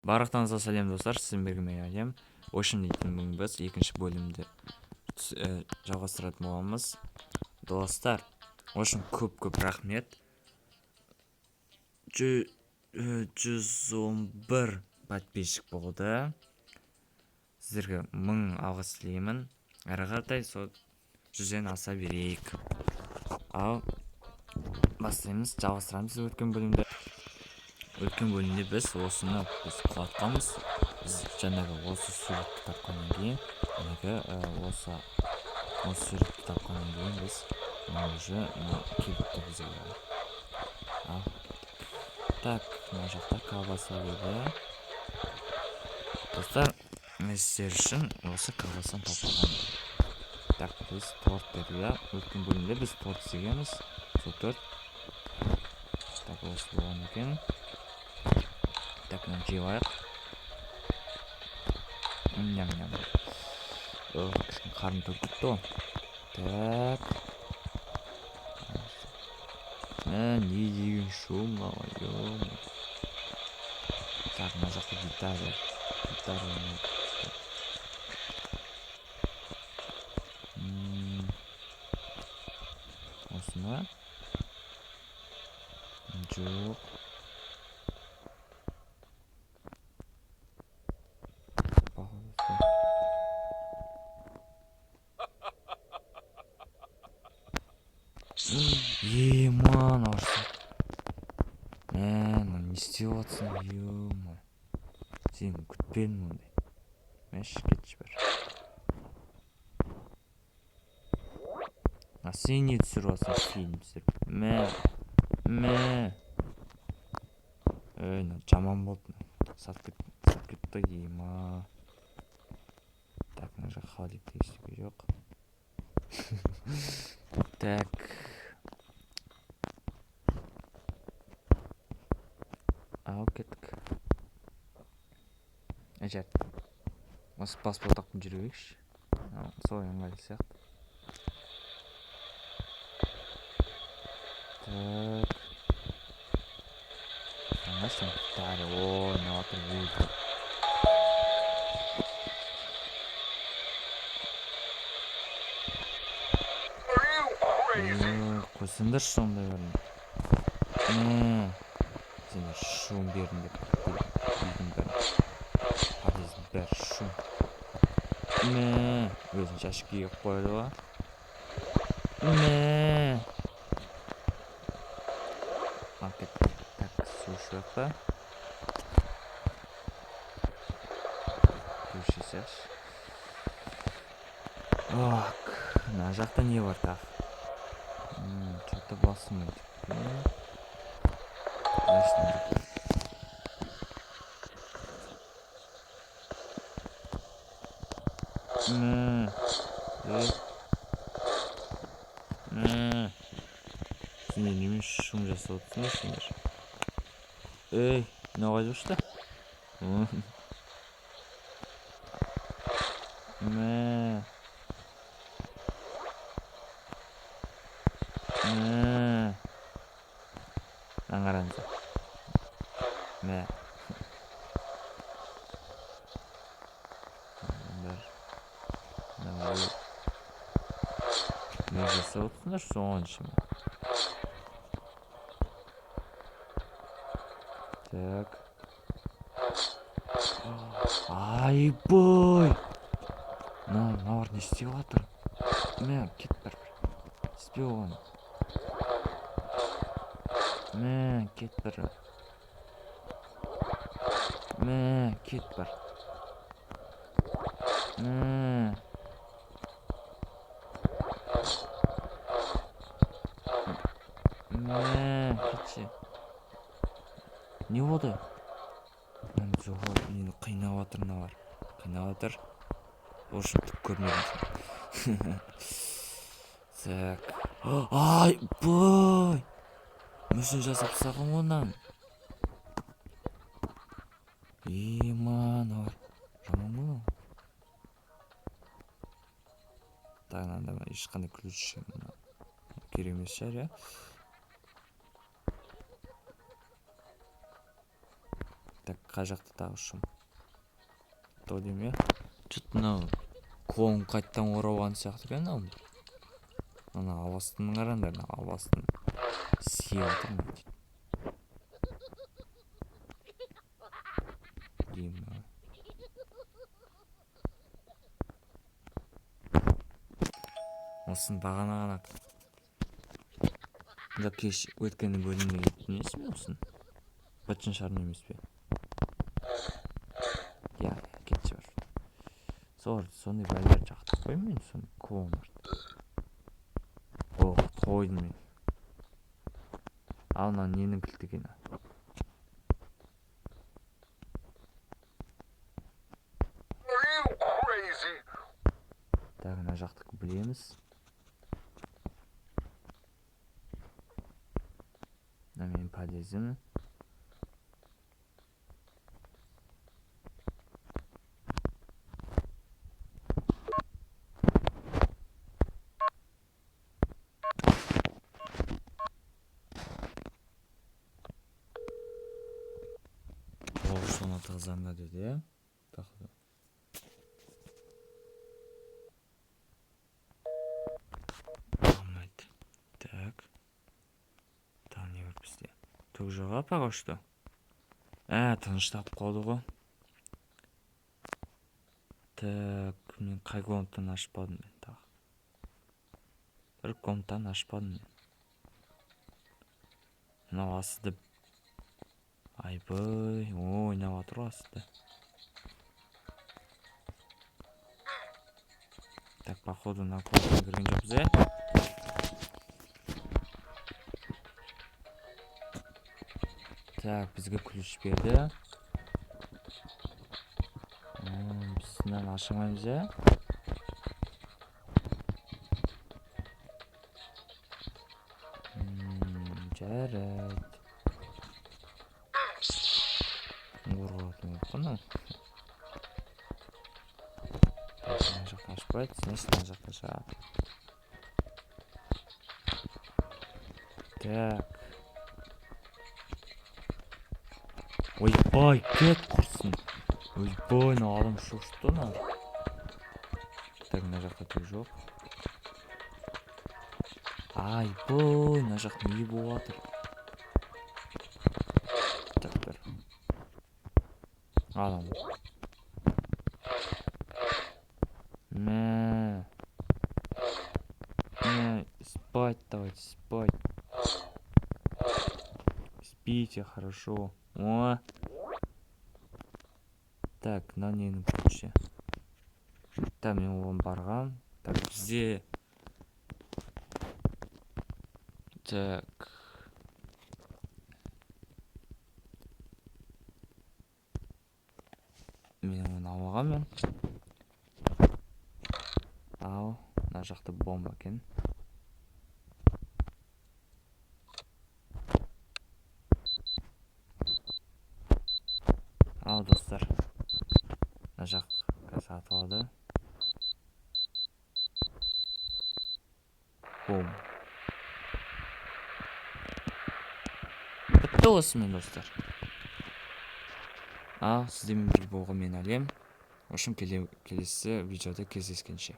Барлықтарыңызға сәлем достар, сізбен бірге мен әлем. Ocean дейтін бүгін біз екінші бөлімді жалғастыратын боламыз. Достар, Ocean көп рахмет. 111 подписчик болды. Сіздерге 1000 алғыс тілеймін. Әрі қаратай сол 100-ден аса берейік. Ал бастаймыз, жалғастырамыз өткен бөлімде. Өткен бөлімде біз осыны құлатқанбыз. Біз жаңағы осы суретті тапқаннан кейін, осы суретті тапқаннан кейін біз уже келіпті бізге. Ал так, мына жақта колбаса берді. Достар, мен сіздер үшін осы колбасаны тапқан. Так, біз торт берді. Өткен бөлімде біз торт істегенбіз. Сол торт. Так, осы болған екен. Так, мына жеп ням-ням. Кішкене қарным тоқ кетті ғой. Так. Не деген шум маған. Так, мына жақта гитара ойнайды. Осыны жоқ. Ман, ауырсақ. Ман, не істеп отырсың, ема. Сен күтпедім ондай. Мәш, кетші бір. Сен не түсіріп отырсың, фильм түсіріп. Жаман болды. Сат кетті, ема. Так, мына жақ халикті естуге жоқ. Так. Ал кеттік. Әжет. Осы паспорт тақпен жүру керекші. Солай ыңғайлы сияқты. Так. Аңғашын тәрі. Ойнатыр өлді. Қойсыңдар сондай бәрін. Сендер шуын бердің деп білдің бәрін. Подъездің бәрі шум. Өзін шашып киіп қойды ба. Так, су шуақта. Көрші сәш. Ок, мына жақта не бар тақ? Что-то басымын. Сендер немен шум жасап отырсыңдар сендер? Ей, не қойып жүрші? Аңғараңыздар. Не жасап отырсыңдар соған үшін. Так. Айбой! Навар не істеп жатыр? Кет бір. Іспей оған. Кет бір. Кет бір. Кетші. Не болды? Жоға, мені қайнап жатыр навар. Қайнап жатыр. Ошын түк көрмедім. Так. Айбой! Мүшін жасап сағым онан. Ема, навар. Жаман ғой. Так, мында ешқандай ключ керек емес шығар, я? Так, қай жақта тағы шым? То дейм, Чүт мынау клоун қайттан оралған сияқты екен ау. Ана албастының қараңдар, албастың сиятыр ма дейді. Деймін. Осын бағана ғана да кеш өткені бөлімге кетінесіз бе осын? Бітшін шарын емес пе? Я, кетші бар. Сондай бәлдер жақтық қой мен, сон клоунар. О, қойдым мен. Ал, мынау ненің кілті екен? Так, мына жақтықты білеміз. Мына менің подъездім. Ол соны тығызанға деді, тақыды. Алмайды. Так. Тағы не бар бізде? Түк жоқ апаға ұшты. Тыныштап қалды ғой. Так, мен қай комнаттан ашпадым мен тағы. Бір комнаттан ашпадым мен. Мынау асыды. Айбай, ойнап атыр асыды. Так, походу, на комнатан кірген жоқпыз, Так, бізге ключ берді. Біз мынаны ашамаймыз, Жарайды. Ұрғатын өппіні. Мына жақта ашпайды, значит, мына жақта шығады. Так. Ойбай, кет құрсын. Ойбай, мына адам шошты, на. Так, мына жақта түк жоқ. Айбай, мына жақта не болып жатыр? Так, бір. Адам. Спать давайте, спать. Спите, хорошо. О. Так, мына ненің ключі. Так, мен оған барғам. Так, бізде. Так. Мен оны алғам мен. Ал, мына жақта бомба екен. Ал, достар. Мына жаққа сатып алды. Бом. Бітті осымен, достар. Ал, сіздермен бірге болған мен әлем. В общем, келесі видеода кездескенше.